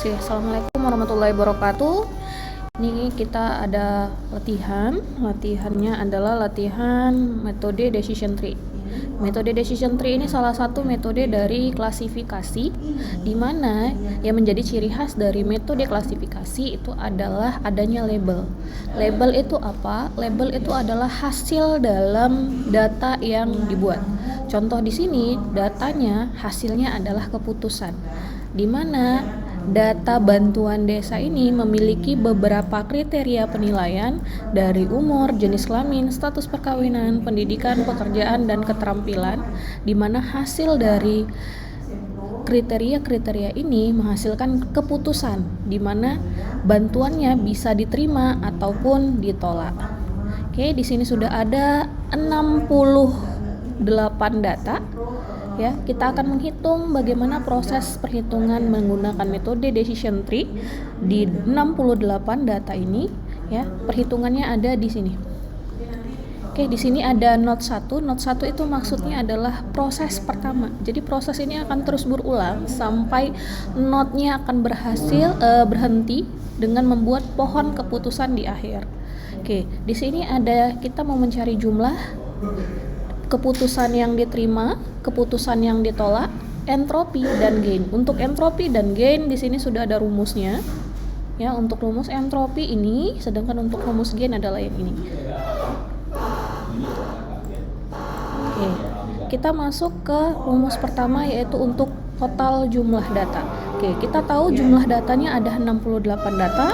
Assalamualaikum warahmatullahi wabarakatuh. Ini kita ada latihannya adalah latihan metode decision tree. Metode decision tree ini salah satu metode dari klasifikasi, di mana yang menjadi ciri khas dari metode klasifikasi itu adalah adanya label. Label itu apa? Label itu adalah hasil dalam data yang dibuat. Contoh di sini datanya hasilnya adalah keputusan, di mana data bantuan desa ini memiliki beberapa kriteria penilaian dari umur, jenis kelamin, status perkawinan, pendidikan, pekerjaan, dan keterampilan, di mana hasil dari kriteria-kriteria ini menghasilkan keputusan, di mana bantuannya bisa diterima ataupun ditolak. Oke, di sini sudah ada 68 data. Ya, kita akan menghitung bagaimana proses perhitungan menggunakan metode decision tree di 68 data ini. Ya, perhitungannya ada di sini. Oke, di sini ada note 1. Note 1 itu maksudnya adalah proses pertama. Jadi proses ini akan terus berulang sampai note-nya akan berhenti dengan membuat pohon keputusan di akhir. Oke, di sini ada kita mau mencari jumlah keputusan yang diterima, keputusan yang ditolak, entropi dan gain. Untuk entropi dan gain di sini sudah ada rumusnya. Ya, untuk rumus entropi ini, sedangkan untuk rumus gain adalah yang ini. Oke, kita masuk ke rumus pertama, yaitu untuk total jumlah data. Oke, kita tahu jumlah datanya ada 68 data,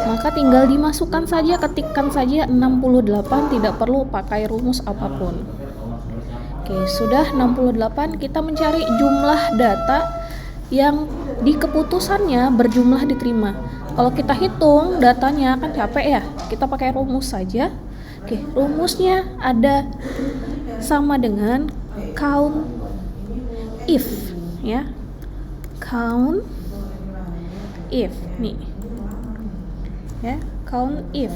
maka tinggal dimasukkan saja, ketikkan saja 68, tidak perlu pakai rumus apapun. Oke, sudah 68, kita mencari jumlah data yang di keputusannya berjumlah diterima. Kalau kita hitung datanya kan capek ya, kita pakai rumus saja. Oke, rumusnya ada sama dengan count if, ya. Count if, nih. Ya, count if.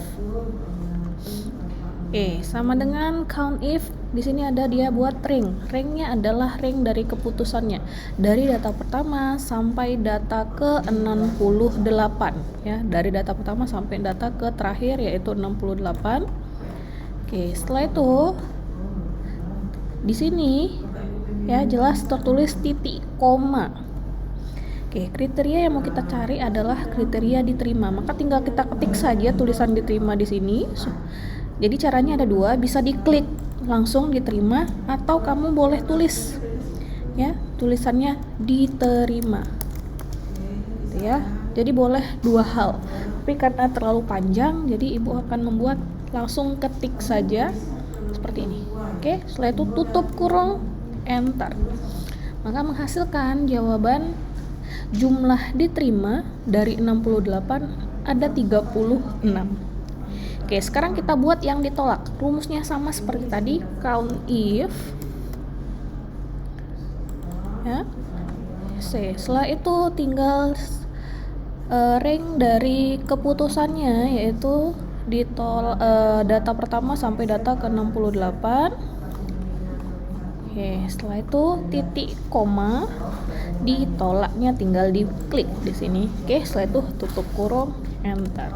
Sama dengan count if. Di sini ada dia buat ring. Ringnya adalah ring dari keputusannya. Dari data pertama sampai data ke-68, ya. Dari data pertama sampai data ke terakhir yaitu 68. Oke, setelah itu di sini ya jelas tertulis titik koma. Oke, kriteria yang mau kita cari adalah kriteria diterima. Maka tinggal kita ketik saja tulisan diterima di sini. Jadi caranya ada dua, bisa diklik langsung diterima, atau kamu boleh tulis, ya, tulisannya diterima, gitu ya. Jadi boleh dua hal, tapi karena terlalu panjang, jadi ibu akan membuat langsung ketik saja seperti ini. Oke, setelah itu tutup kurung, enter, maka menghasilkan jawaban jumlah diterima dari 68 ada 36. Oke, sekarang kita buat yang ditolak. Rumusnya sama seperti tadi, count if. Ya. Setelah itu tinggal rank dari keputusannya, yaitu data pertama sampai data ke-68. Oke, setelah itu titik koma, ditolaknya tinggal diklik di sini. Oke, setelah itu tutup kurung, enter.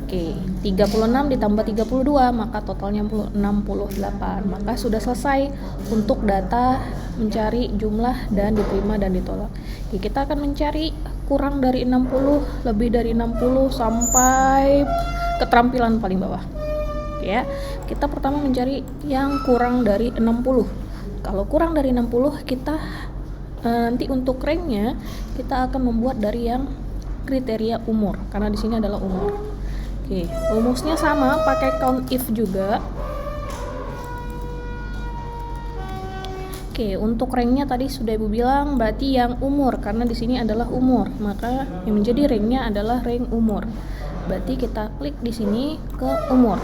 Oke, 36 ditambah 32, maka totalnya 68. Maka sudah selesai untuk data mencari jumlah dan diterima dan ditolak. Oke, kita akan mencari kurang dari 60, lebih dari 60, sampai keterampilan paling bawah. Oke ya, kita pertama mencari yang kurang dari 60. Kalau kurang dari 60, kita nanti untuk ranknya kita akan membuat dari yang kriteria umur, karena di sini adalah umur. Oke, rumusnya sama, pakai count if juga. Oke, untuk ranknya tadi sudah ibu bilang berarti yang umur, karena di sini adalah umur, maka yang menjadi ranknya adalah rank umur. Berarti kita klik di sini ke umur.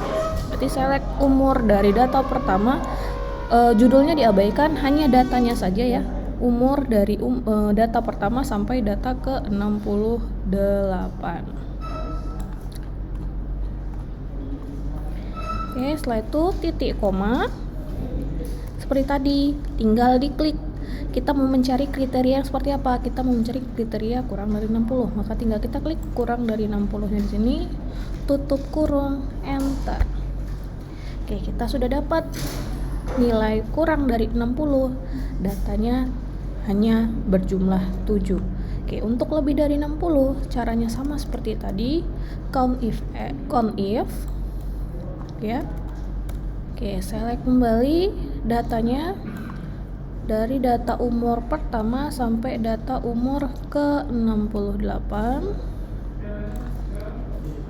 Berarti select umur dari data pertama. Judulnya diabaikan, hanya datanya saja ya. Umur dari data pertama sampai data ke 68. Oke, setelah itu titik koma seperti tadi, tinggal diklik. kita mau mencari kriteria yang seperti apa? Kita mau mencari kriteria kurang dari 60. Maka tinggal kita klik kurang dari 60-nya di sini, tutup kurung, enter. Oke, kita sudah dapat nilai kurang dari 60. Datanya hanya berjumlah 7. Oke, untuk lebih dari 60 caranya sama seperti tadi, count if ya. Oke, select kembali datanya dari data umur pertama sampai data umur ke-68.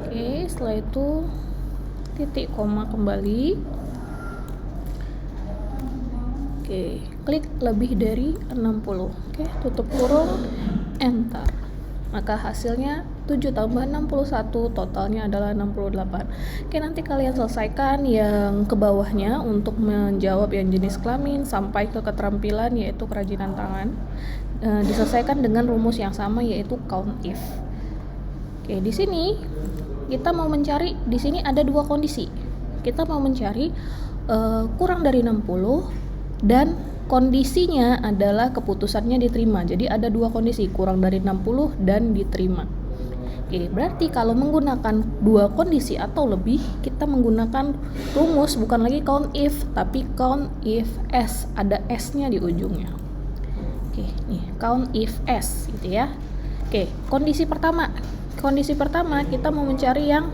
Oke, setelah itu titik koma kembali. Oke, klik lebih dari 60. Oke, tutup kurung, enter. Maka hasilnya 7 tambah 61, totalnya adalah 68. Oke, nanti kalian selesaikan yang ke bawahnya untuk menjawab yang jenis kelamin sampai ke keterampilan yaitu kerajinan tangan. Diselesaikan dengan rumus yang sama yaitu count if. Oke, di sini kita mau mencari, di sini ada dua kondisi. Kita mau mencari kurang dari 60 dan kondisinya adalah keputusannya diterima. Jadi ada dua kondisi, kurang dari 60 dan diterima. Oke, berarti kalau menggunakan dua kondisi atau lebih, kita menggunakan rumus bukan lagi count if, tapi count if s, ada s-nya di ujungnya. Oke, nih count if s gitu ya. Oke, kondisi pertama. Kondisi pertama kita mau mencari yang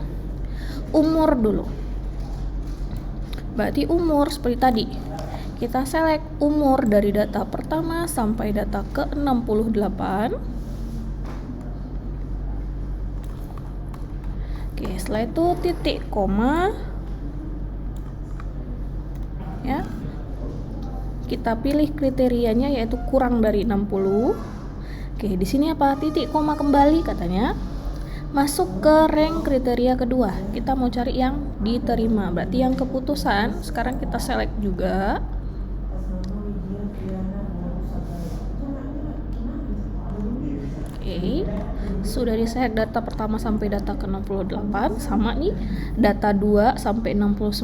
umur dulu. Berarti umur seperti tadi. Kita select umur dari data pertama sampai data ke-68. Oke, setelah itu titik koma. Ya. Kita pilih kriterianya yaitu kurang dari 60. Oke, di sini apa? Titik koma kembali katanya. Masuk ke rank kriteria kedua. Kita mau cari yang diterima. Berarti yang keputusan. Sekarang kita select juga. Oke, sudah di-select data pertama sampai data ke-68, sama nih data 2 sampai 69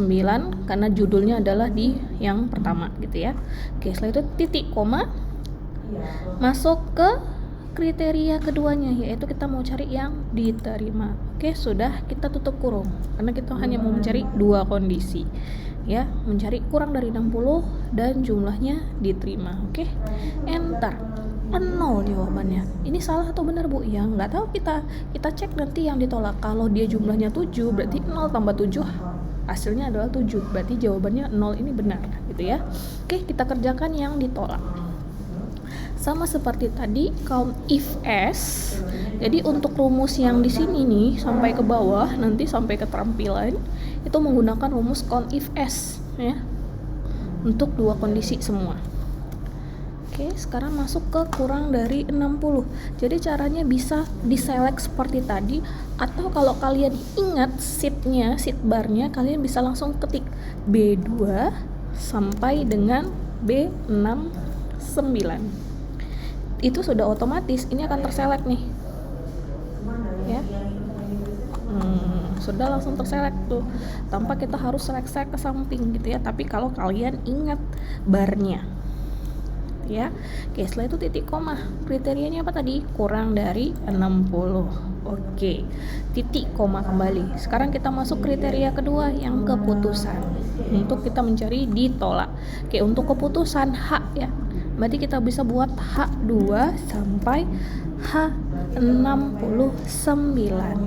karena judulnya adalah di yang pertama gitu ya. Oke, setelah itu titik koma, masuk ke kriteria keduanya yaitu kita mau cari yang diterima. Oke, sudah kita tutup kurung karena kita hanya mau mencari dua kondisi ya, mencari kurang dari 60 dan jumlahnya diterima. Oke, enter. 0 jawabannya. Ini salah atau benar, Bu? Ya nggak tahu, kita cek nanti yang ditolak. Kalau dia jumlahnya 7 berarti 0 tambah 7 hasilnya adalah 7, berarti jawabannya 0 ini benar gitu ya. Oke, kita kerjakan yang ditolak. Sama seperti tadi count if s. Jadi untuk rumus yang di sini nih sampai ke bawah nanti sampai keterampilan itu menggunakan rumus count if s ya. Untuk dua kondisi semua. Oke, sekarang masuk ke kurang dari 60. Jadi caranya bisa diselect seperti tadi, atau kalau kalian ingat sheetnya, sheet barnya, kalian bisa langsung ketik B2 sampai dengan B69. Itu sudah otomatis, ini akan terselect nih. Ya. Sudah langsung terselect tuh, tanpa kita harus select ke samping gitu ya. Tapi kalau kalian ingat barnya ya. Oke, setelah itu titik koma. Kriterianya apa tadi? Kurang dari 60. Oke. Titik koma kembali. Sekarang kita masuk kriteria kedua yang keputusan. Untuk kita mencari ditolak. Oke, untuk keputusan H ya. Berarti kita bisa buat H2 sampai H69.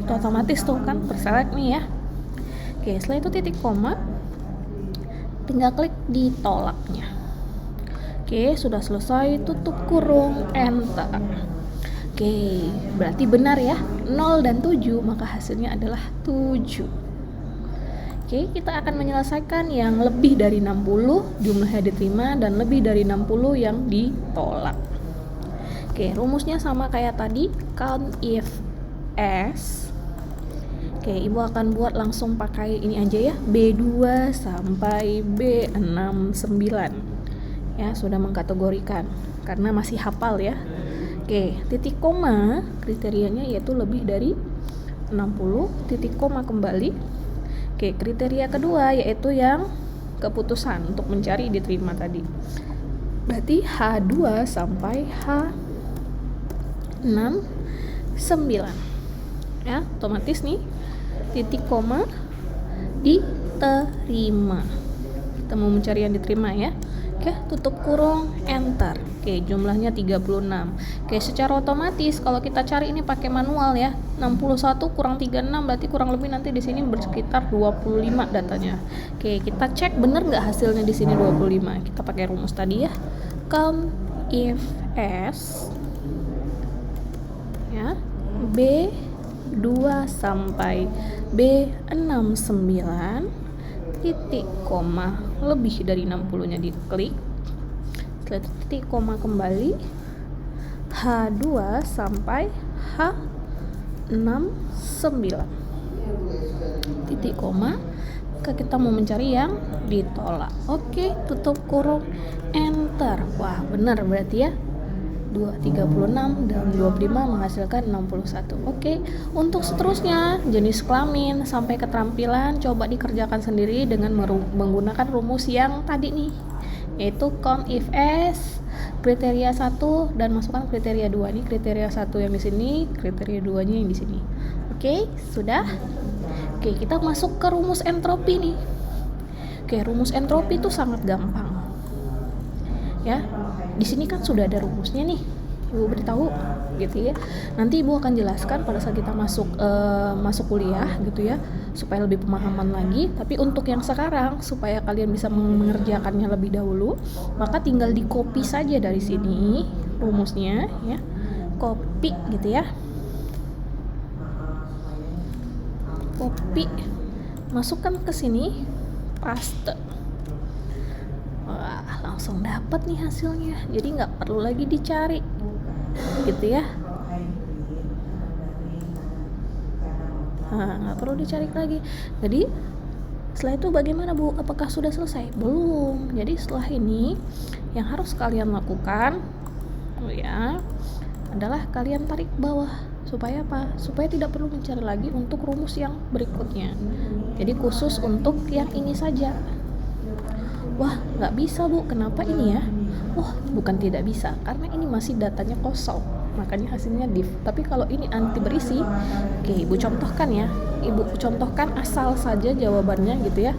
Itu otomatis tuh kan terselect nih ya. Oke, setelah itu titik koma. Tinggal klik ditolaknya. Oke, sudah selesai, tutup kurung, enter. Oke, berarti benar ya, 0 dan 7, maka hasilnya adalah 7. Oke, kita akan menyelesaikan yang lebih dari 60 jumlahnya diterima dan lebih dari 60 yang ditolak. Oke, rumusnya sama kayak tadi, count if s. Oke, Ibu akan buat langsung pakai ini aja ya, B2 sampai B69. Ya, sudah mengkategorikan karena masih hafal ya. Oke, titik koma kriterianya yaitu lebih dari 60, titik koma kembali. Oke, kriteria kedua yaitu yang keputusan untuk mencari diterima tadi. berarti H2 sampai H69 ya, otomatis nih titik koma diterima. Kita mau mencari yang diterima ya. Oke, tutup kurung, enter. Oke, jumlahnya 36. Oke, secara otomatis kalau kita cari ini pakai manual ya, 61 kurang 36 berarti kurang lebih nanti di sini bersekitar 25 datanya. Oke, kita cek bener nggak hasilnya di sini 25. Kita pakai rumus tadi ya. Count if S ya, B2 sampai B69 titik koma lebih dari 60 nya diklik, setelah itu titik koma kembali H2 sampai H69 titik koma, maka kita mau mencari yang ditolak. Oke, tutup kurung, enter. Wah, benar berarti ya, 36 dan 25 menghasilkan 61. Oke, untuk seterusnya jenis kelamin sampai keterampilan coba dikerjakan sendiri dengan menggunakan rumus yang tadi nih, yaitu count if S kriteria 1 dan masukkan kriteria 2. Ini kriteria 1 yang di sini, kriteria 2-nya yang di sini. Oke, sudah. Oke, kita masuk ke rumus entropi nih. Oke, rumus entropi itu sangat gampang. Ya, di sini kan sudah ada rumusnya nih, Ibu beritahu gitu ya. Nanti Ibu akan jelaskan pada saat kita masuk kuliah gitu ya, supaya lebih pemahaman lagi. Tapi untuk yang sekarang supaya kalian bisa mengerjakannya lebih dahulu, maka tinggal di copy saja dari sini rumusnya ya. Copy gitu ya. Copy, masukkan ke sini, paste. Wah, langsung dapat nih hasilnya, jadi nggak perlu lagi dicari gitu ya. Nggak perlu dicari lagi. Jadi setelah itu bagaimana Bu? Apakah sudah selesai? Belum. Jadi setelah ini yang harus kalian lakukan ya adalah kalian tarik bawah. Supaya apa? Supaya tidak perlu mencari lagi untuk rumus yang berikutnya. Jadi khusus untuk yang ini saja. Wah, nggak bisa Bu, kenapa ini ya? Wah, bukan tidak bisa, karena ini masih datanya kosong, makanya hasilnya div. Tapi kalau ini anti berisi, oke, Ibu contohkan ya. Ibu contohkan asal saja jawabannya gitu ya.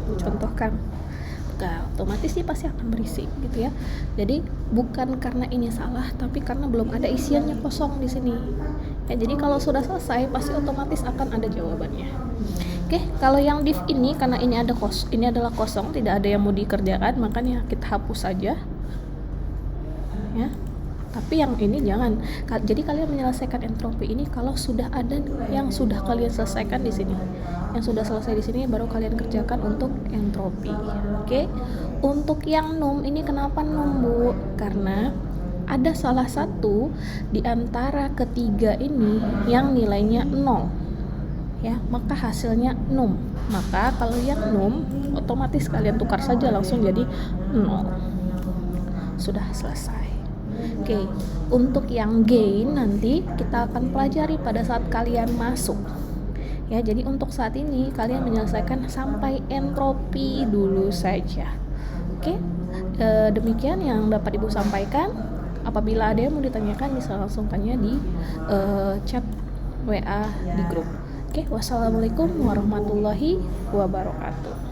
Ibu contohkan. Nah, otomatis dia pasti akan berisi gitu ya. Jadi bukan karena ini salah, tapi karena belum ada isiannya kosong di sini. Ya, jadi kalau sudah selesai pasti otomatis akan ada jawabannya. Oke, kalau yang div ini karena ini adalah kosong, tidak ada yang mau dikerjakan, makanya kita hapus saja. Ya. Tapi yang ini jangan. Jadi kalian menyelesaikan entropi ini kalau sudah ada yang sudah kalian selesaikan di sini. Yang sudah selesai di sini baru kalian kerjakan untuk entropi. Oke. Untuk yang num ini kenapa num Bu? Karena ada salah satu di antara ketiga ini yang nilainya 0. Ya, maka hasilnya num. Maka kalau yang num otomatis kalian tukar saja langsung jadi 0. Sudah selesai. Oke, untuk yang gain nanti kita akan pelajari pada saat kalian masuk. Ya, jadi untuk saat ini kalian menyelesaikan sampai entropi dulu saja. Oke, demikian yang dapat Ibu sampaikan. Apabila ada yang mau ditanyakan bisa langsung tanya di chat WA di grup. Oke, wassalamualaikum warahmatullahi wabarakatuh.